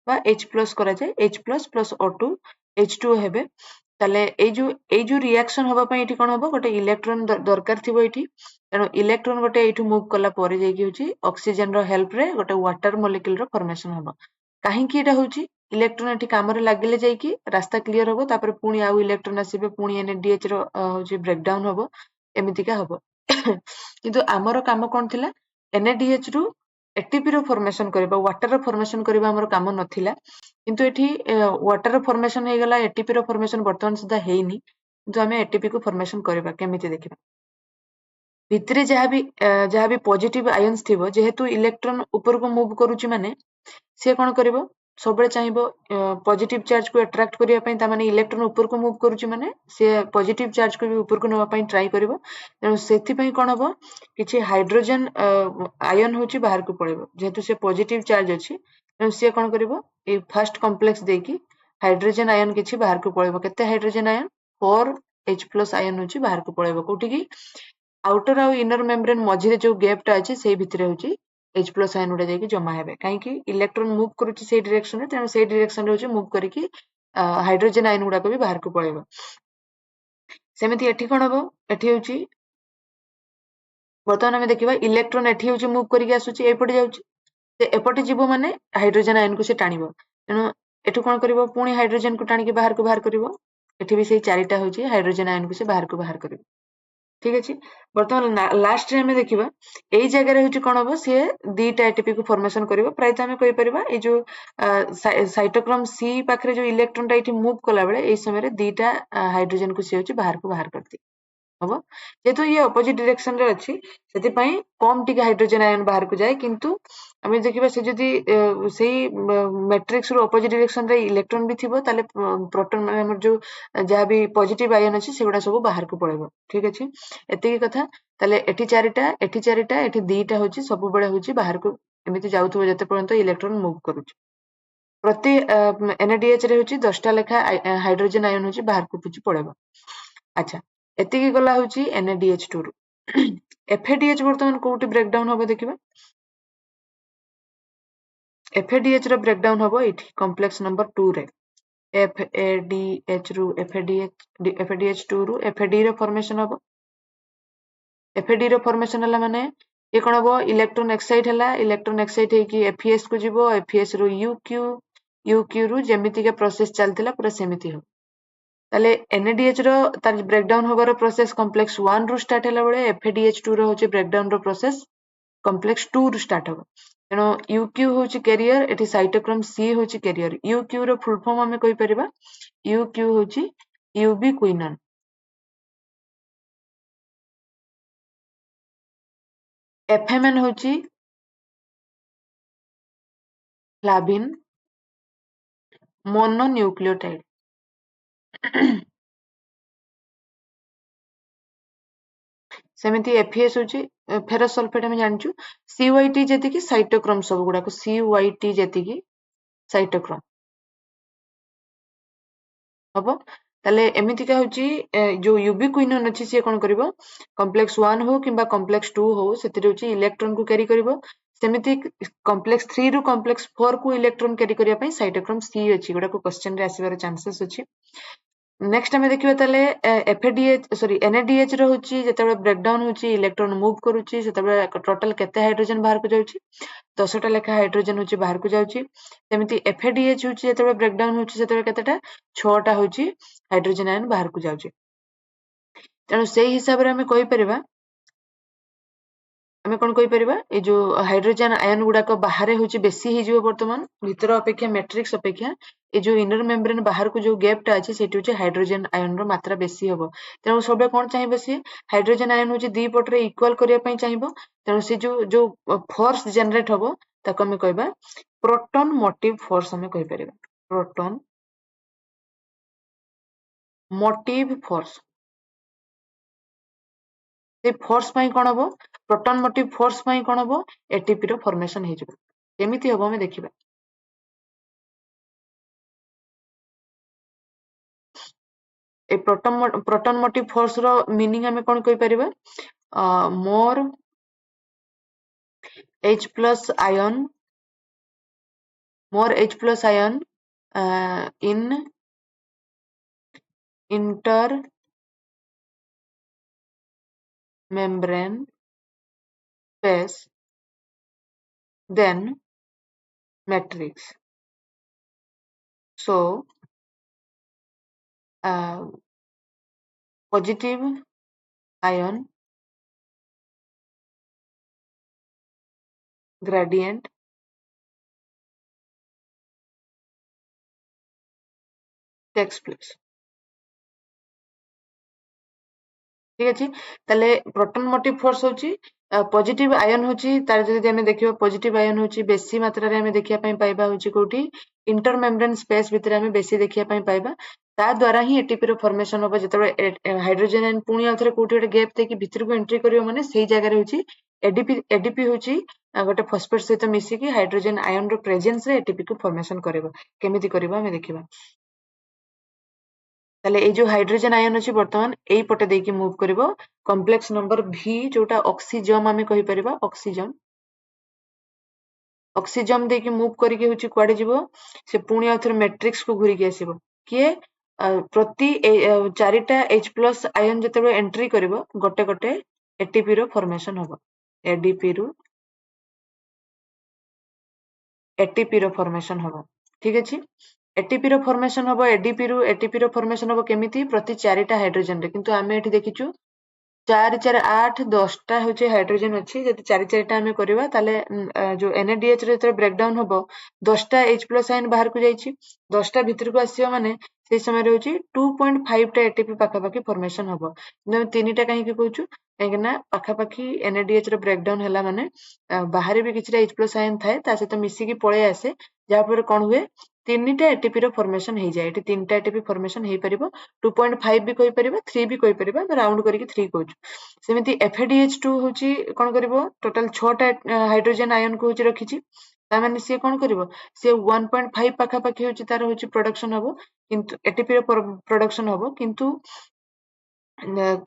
बा H प्लस करा जाय H plus plus O2 H2O हेबे ताले ए जो रिएक्शन हबा पई एठी कोन हबो गोटे इलेक्ट्रॉन दरकार थिबो एठी तेनो इलेक्ट्रॉन गोटे एठु मूव कला परे जाय कि होची ऑक्सीजन रो हेल्प रे गोटे वाटर मॉलिक्यूल रो फॉर्मेशन हबो काहे कि एटा होची इलेक्ट्रॉन एठी काम रे लागिले जाय कि रास्ता क्लियर हबो तापर पुनी आउ इलेक्ट्रॉन आसीबे पुनी NADH रो होची ब्रेकडाउन हबो एमितिका हबो किंतु आमर काम कोन थिला NADH रु एटीपी रो फॉर्मेशन करबा वाटर रो फॉर्मेशन करबा हमर काम नथिला किंतु एठी वाटर रो फॉर्मेशन हे गला एटीपी रो फॉर्मेशन वर्तमान सुधा हेइनी किंतु हमें एटीपी को फॉर्मेशन करबा केमिति देखिबा भितरे जहाँ भी पॉजिटिव आयन्स थिबो जेहेतु इलेक्ट्रॉन ऊपर को मूव करूची माने से कोन करबो सबले चाहिबो पॉजिटिव चार्ज को अट्रैक्ट करिया पई ता माने इलेक्ट्रॉन ऊपर को मूव करूची माने से पॉजिटिव चार्ज को भी ऊपर को नवा पई ट्राई करबो तेनो सेथि पई कोन हबो किछि हाइड्रोजन आयन होची बाहर को पळेबो जेहेतु से पॉजिटिव चार्ज अछि तेनो से कोन करबो ए फर्स्ट कॉम्प्लेक्स देकी हाइड्रोजन आयन किछि बाहर को पळेबो केते हाइड्रोजन आयन 4H+ आयन होची बाहर को पळेबो कोठी की आउटर आ इनर मेम्ब्रेन मझिरे जो गैप टा अछि सेही भितरे होची H+ आयन उडा जायकी जमा हेबे काहे कि इलेक्ट्रॉन मूव करूची सेही डायरेक्शन रे तेनो सेही डायरेक्शन रे होची मूव करिकी हाइड्रोजन आयन उडा को भी बाहर को पळेबो सेमिति एठी कोन हबो एठी होची वर्तमान हमें देखिबा इलेक्ट्रॉन एठी होची मूव करिकी आसुची एपटे जाउची से एपटे जीवो माने हाइड्रोजन आयन को से टाणिबो तेनो एठु कोन करिवो पुनी हाइड्रोजन को टाणी के बाहर करिवो एठी भी सेही चारिटा होची हाइड्रोजन आयन को से बाहर करिवो ठीक अछि वर्तमान लास्ट रे हमें देखिबा एई जगह रे होची कोन हबो से दीटा एटीपी को फॉर्मेशन करिवो प्राय त हमें कहि परिबा ए जो साइटोक्रोम C पाखरे जो इलेक्ट्रॉन टा एठी मूव कला बेले एई समय रे दीटा हाइड्रोजन को से होची बाहर करती हबो जेतु ये अपोजिट डायरेक्शन रे अछि सेति पई कम टिके हाइड्रोजन आयन बाहर को जाय किंतु हमें देखिबा से जदी सेही मैट्रिक्स रो अपोजिट डायरेक्शन रे इलेक्ट्रॉन भी थिबो ताले प्रोटॉन माने हमर जो जहा भी पॉजिटिव आयन अछि सेगुडा सब बाहर को पळेबो ठीक अछि एतिकी कथा ताले एठी चारिटा एठी दीटा होची सब बेले होची बाहर को एमिति जाउथबो जते पर्यंत इलेक्ट्रॉन मूव करूची प्रति NADH रे होची 10 टा लेखा हाइड्रोजन आयन होची बाहर को पुची पळेबो अच्छा एतिकी गला होची NADH2 रु FADH वर्तमान कोउटी ब्रेकडाउन होबो देखिबा FADH रो ब्रेकडाउन होबो एठी कॉम्प्लेक्स नंबर 2 रे FADH ରୁ FADH2 ରୁ FAD ର ଫର୍ମେସନ ହବ। FAD ର ଫର୍ମେସନ ହେଲା ମାନେ ये कौन हम इलेक्ट्रोन एक्साइट है इलेक्ट्रोन एक्साइट होगी FES को जीव FES रु UQ रु जेमितिका प्रोसेस चलता पूरा सेमिति हो ताले NADH रो तार ब्रेकडाउन होबार प्रोसेस कॉम्प्लेक्स 1 रु स्टार्ट हैला बेले FADH2 रो होची ब्रेकडाउन रो प्रोसेस कॉम्प्लेक्स 2 रु स्टार्ट हो तेनो UQ होची कैरियर एठी साइटोक्रोम C होची कैरियर UQ रो फुल फॉर्म हमें कहि परिबा UQ होची यूबिक्विनन FMN होची फ्लाविन मोनोन्यूक्लियोटाइड सेमिति FES होची फेरस सल्फेट हम जानचु CYT जेति की साइटोक्रोम सब गुडा को CYT जेति की साइटोक्रोम हबो ताले एमितिका होची जो यूबिक्विनन अछि से कोन करबो कॉम्प्लेक्स 1 हो किबा कॉम्प्लेक्स 2 हो सेति होची इलेक्ट्रॉन को कैरी करबो सेमिति कॉम्प्लेक्स 3 रु कॉम्प्लेक्स 4 को इलेक्ट्रॉन कैरी करिया पई साइटोक्रोम C अछि गुडा को क्वेश्चन रे आसीबार चांसेस अछि नेक्स्ट हमें देखिबा ताले NADH रो होची जेतेबे ब्रेकडाउन होची इलेक्ट्रॉन मूव करूची सेतेबे टोटल केते हाइड्रोजन बाहर को जाउची 10 टा लेखा हाइड्रोजन होची बाहर को जाउची सेमिति FADH होची जेतेबे ब्रेकडाउन होची सेतेबे केतेटा 6 टा होची हाइड्रोजन आयन बाहर को जाउची तेनु सेही हिसाब रे हमें कहि परिबा हमें कोन कहि परिबा ए जो हाइड्रोजन आयन गुडा को बाहर होची बेसी हि जिवो वर्तमान भीतर अपेक्षा मैट्रिक्स अपेक्षा ए जो इनर मेम्ब्रेन बाहर को जो गैप टा अछि सेठी होची हाइड्रोजन आयन रो मात्रा बेसी हबो तेनु सबे कोन चाहिबो से हाइड्रोजन आयन होची दी पट रे इक्वल करिया पई चाहिबो तेनु से जो फोर्स जनरेट हबो ताको हमें कहबा प्रोटॉन मोटिव फोर्स हमें कहि परिबा प्रोटॉन मोटिव फोर्स से फोर्स पई कोन हबो प्रोटॉन मोटिव फोर्स पई कोन हबो एटीपी रो फॉर्मेशन हे जबो केमिति हबो हमें देखिबा ए प्रोटॉन मोटिव फोर्स रो मीनिंग हमें कोन कहि परिबा मोर H plus ion in intermembrane space than matrix. So positive ion gradient takes place. ठीक अछि तले प्रोटॉन मोटिव फोर्स होची पॉजिटिव आयन होची तार जदि हमें देखिबा पॉजिटिव आयन होची बेसी मात्रा रे हमें देखिया पई पाइबा होची कोठी इंटरमेम्ब्रेन स्पेस भीतर हमें बेसी देखिया पई पाइबा ता द्वारा ही एटीपी रो फॉर्मेशन होबो जेतेबे हाइड्रोजन आयन पुणी आथरे कोठी गोटे गैप देकी भीतर को एंट्री करियो माने सेही जगह रे होची एडीपी होची गोटे फॉस्फेट सहित मिसी की हाइड्रोजन आयन रो प्रेजेंस रे एटीपी को फॉर्मेशन करबो केमिति करबो हमें देखिबा ताले ए जो हाइड्रोजन आयन अछि वर्तमान एई पटे देकी मूव करबो कॉम्प्लेक्स नंबर V जोटा ऑक्सीजन हमें कहि परिबा ऑक्सीजन देकी मूव करिके होची क्वाडे जीवो से पुणी आथर मैट्रिक्स को घुरी के आसीबो किए प्रति चारिटा H+ आयन जेतेबे एंट्री करबो गोटे गोटे एटीपी रो फॉर्मेशन होबो एटीपी रो फॉर्मेशन होबो ठीक अछि एटीपी रो फॉर्मेशन होबो एटीपी रो फॉर्मेशन होबो केमिति प्रति चारिटा हाइड्रोजन रे किंतु आमे एठी देखिचु 4 4 8 10 टा होचे हाइड्रोजन अछि जति 4 4 टा हमें करबा ताले जो NADH रे जेते ब्रेकडाउन होबो 10 टा H+ आयन बाहर को जाईची 10 टा भीतर को आसीयो माने से समय रे होची 2.5 टा एटीपी पाखा पाखी फॉर्मेशन होबो न 3 टा काहे कि कहूचु काहे ना पाखा पाखी NADH रे ब्रेकडाउन हला माने बाहर भी किछटा H+ आयन थाए ता सहित मिसी की पळे आसे जा पर कोन हुए 3 टा एटीपी रो फॉर्मेशन हे जाय एटी 3 टा एटीपी फॉर्मेशन हे परिबो 2.5 भी कहि परिबो 3 भी कहि परिबो राउंड करके 3 कहूचु सेमिति FADH2 होची कोन करबो टोटल 6 टा हाइड्रोजन आयन को होची रखिची ता माने से कोन करबो से 1.5 पाखा पाखी होची तार होची प्रोडक्शन हबो किंतु एटीपी रो प्रोडक्शन हबो किंतु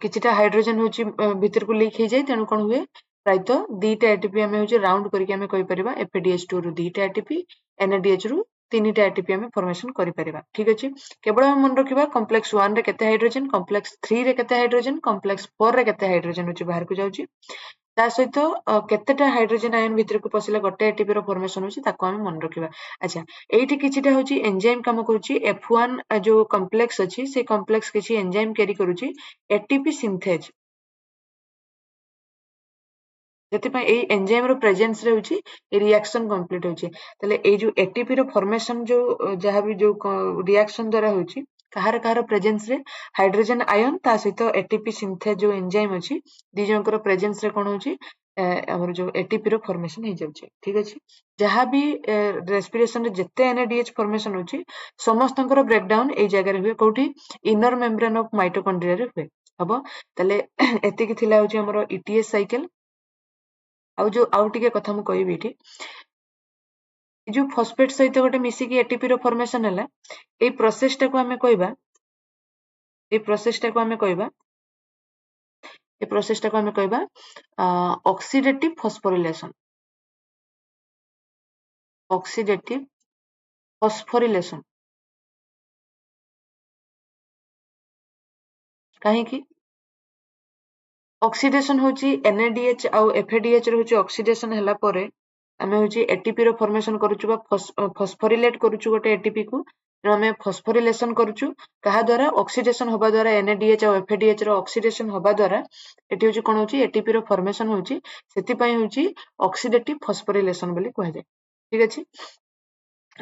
किछटा हाइड्रोजन होची भीतर को लीक हे जाय तेनु कोन हुए प्रायतो 2 टा एटीपी हमें होची राउंड करके हमें कहि परिबा FADH2 रु 2 टा एटीपी NADH रु तीनटा एटीपी आम फॉर्मेशन करिपरिबा ठीक अछि केवल हम मन रखिबा कॉम्प्लेक्स 1 रे केते हाइड्रोजन कॉम्प्लेक्स 3 रे केते हाइड्रोजन कॉम्प्लेक्स 4 रे केते हाइड्रोजन होची बाहर को जाउची ता सहित केतेटा हाइड्रोजन आयन भितर को पसिले गोटे एटीपी रो फॉर्मेशन होची ताको हम मन रखिबा अच्छा एठी किछिटा होची एंजाइम काम करूची F1 जो कॉम्प्लेक्स अछि से कॉम्प्लेक्स किछि एंजाइम कैरी करूची एटीपी सिंथेज जेतिपाई एई एंजाइम रो प्रेजेंस रे होची ए रिएक्शन कंप्लीट होची तले एई जो एटीपी रो फॉर्मेशन जो जहां भी जो रिएक्शन द्वारा होची कहार कहार प्रेजेंस रे हाइड्रोजन आयन ता सहित एटीपी सिंथेज जो एंजाइम अछि दी जनकर प्रेजेंस रे कोन होची हमर जो एटीपी रो फॉर्मेशन हे जाउची ठीक अछि जहां भी रेस्पिरेशन रे जत्ते एनएडीएच फॉर्मेशन होची समस्तंकर ब्रेकडाउन एई जगह रे हुए कोठी इनर मेम्ब्रेन ऑफ माइटोकॉन्ड्रिया रे हुए हबो तले एतिकी थिला होची हमर ईटीएस साइकिल आउ टिके कथा मु कहबी एठी जो फॉस्फेट सहित गोटे मिसिकी एटीपी रो फॉर्मेशन हैला ए प्रोसेस टा को हमें कहबा ए प्रोसेस टा को हमें कहबा ए प्रोसेस टा को हमें कहबा ऑक्सीडेटिव फॉस्फोरिलेशन काहे की ऑक्सीडेशन होची एनएडीएच आउ एफएडीएच रो होची ऑक्सीडेशन हैला परे आमे होची एटीपी रो फॉर्मेशन करूछु बा फॉस्फोरिलेट करूछु गोटे एटीपी को आमे फॉस्फोरिलेशन करूछु कहा द्वारा ऑक्सीडेशन होबा द्वारा एनएडीएच और एफएडीएच रो ऑक्सीडेशन होबा द्वारा एटी होची कोन होची एटीपी रो फॉर्मेशन होची सेति पई होची ऑक्सीडेटिव फॉस्फोरिलेशन बोली कहै जाय ठीक अछि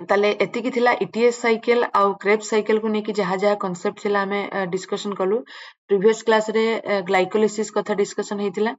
ताले एतिकी थिला ईटीएस साइकिल आउ क्रेब्स साइकिल को नेकी जहा जहा कांसेप्ट थिला हमें डिस्कशन कलु प्रीवियस क्लास रे ग्लाइकोलिसिस कथा डिस्कशन हेतिला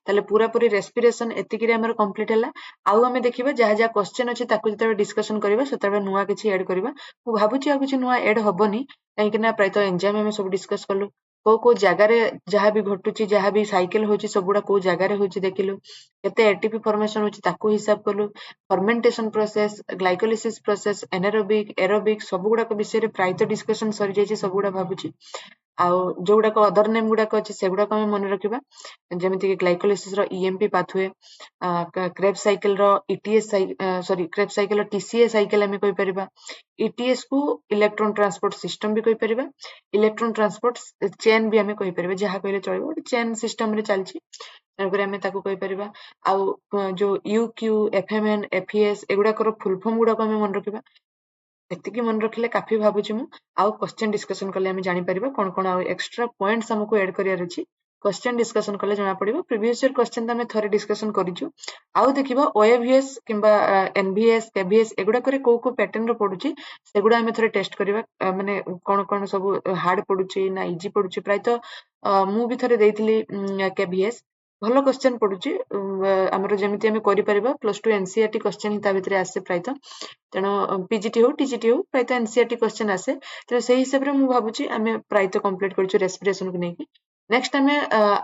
ताले पूरा पूरी रेस्पिरेशन एतिकी रे हमर कंप्लीट हैला आउ हमें देखिबा जहा जहा क्वेश्चन अछि ताकु जते डिस्कशन करबा सेते नुवा किछि ऐड करबा मु भाबुची आ किछि नुवा ऐड होबनी काहे कि ना प्रायत एंजाइम हमें सब डिस्कस कलु को जगह रे जहा भी घटुची जहा भी साइकिल होची सबुडा को जगह रे होची देखिलु केते एटीपी फॉर्मेशन होची ताकू हिसाब कलु fermentation process glycolysis process anaerobic aerobic सबुडा को विषय रे प्रायत डिस्कशन सरी जायछि सबुडा भाबुची आउ जोगुडा को अदर नेम गुडा को अछि सेगुडा को हम मन रखिबा जेमिति कि ग्लाइकोलिसिस रो ईएमपी पाथवे क्रेब्स साइकिल रो ईटीएस क्रेब्स साइकिल रो टीसीए साइकिल हम कहि परिबा ईटीएस को इलेक्ट्रॉन ट्रांसपोर्ट सिस्टम भी कहि परिबा इलेक्ट्रॉन ट्रांसपोर्ट चेन भी हम कहि परिबा जहा कहले चलबो चेन सिस्टम रे चलछि एगुरा हमें ताको कहि परिबा आउ जो यूक्यू एफएमएन एफईएस एगुडा कर फुल फॉर्म गुडा को हम मन रखिबा एतिकी मन रखिले काफी भाबुची मु आउ क्वेश्चन डिस्कशन करले हम जानि परिबा कोन कोन आउ एक्स्ट्रा पॉइंट्स हमको ऐड करियार अछि क्वेश्चन डिस्कशन करले जाना पड़िबो प्रीवियस ईयर क्वेश्चन त हमें थरे डिस्कशन करिछु आउ देखिबा ओएवीएस किंबा एनवीएस केवीएस एगुडा करे को पैटर्न रो पडुची सेगुडा हमें थरे टेस्ट करिबा माने कोन कोन सब हार्ड पडुची ना इजी पडुची प्राय तो मु भी थरे देइथिली केवीएस भलो क्वेश्चन पडुची हमरो जेमिति हमें करि परिबा +2 एनसीईआरटी क्वेश्चन ता भितरे आसे प्राय तो तेणु पीजीटी हो टीजीटी हो प्राय तो एनसीईआरटी क्वेश्चन आसे तेणु से हिसाब रे मु भाबुची आमे प्राय तो कंप्लीट करछु रेस्पिरेशन को नेकी नेक्स्ट आमे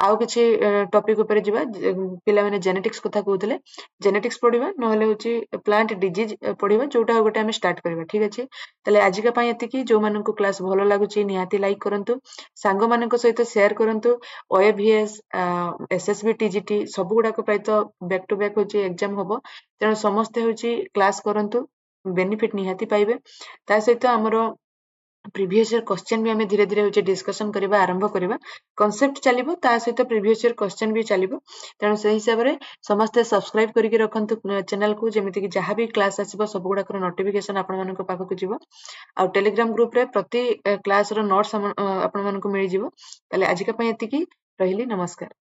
आउ किछि टॉपिक ऊपर जिबा पिला माने जेनेटिक्स कथा कहउतले जेनेटिक्स पढिबा न होले होची प्लांट डिजीज पढिबा जोटा गोटे आमे स्टार्ट करबा ठीक अछि तले आज का पई एति की जो मानन को क्लास भलो लागुची निहाती लाइक करंतु सांग मानन को सहित शेयर करंतु ओएवीएस एसएसबी टीजीटी सब गुडा को प्राय तो बैक टू बैक होची एग्जाम होबो तेणु समस्त होची क्लास करंतु बेनिफिट निहाती पाइबे ता सहित हमरो प्रीवियस ईयर क्वेश्चन भी हमें धीरे धीरे होचे डिस्कशन करबा आरंभ करबा कांसेप्ट चलिबो ता सहित प्रीवियस ईयर क्वेश्चन भी चलिबो तेणु से हिसाब रे समस्त सब्सक्राइब करके रखंतु चैनल को जेमिति कि जहां भी क्लास आसीबो सब गुडा कर नोटिफिकेशन आपण मानको पाखो को जिवो आ टेलीग्राम ग्रुप रे प्रति क्लास रो नोट्स आपण मानको मिलि जिवो तले आज का पय एति की रहिली नमस्कार।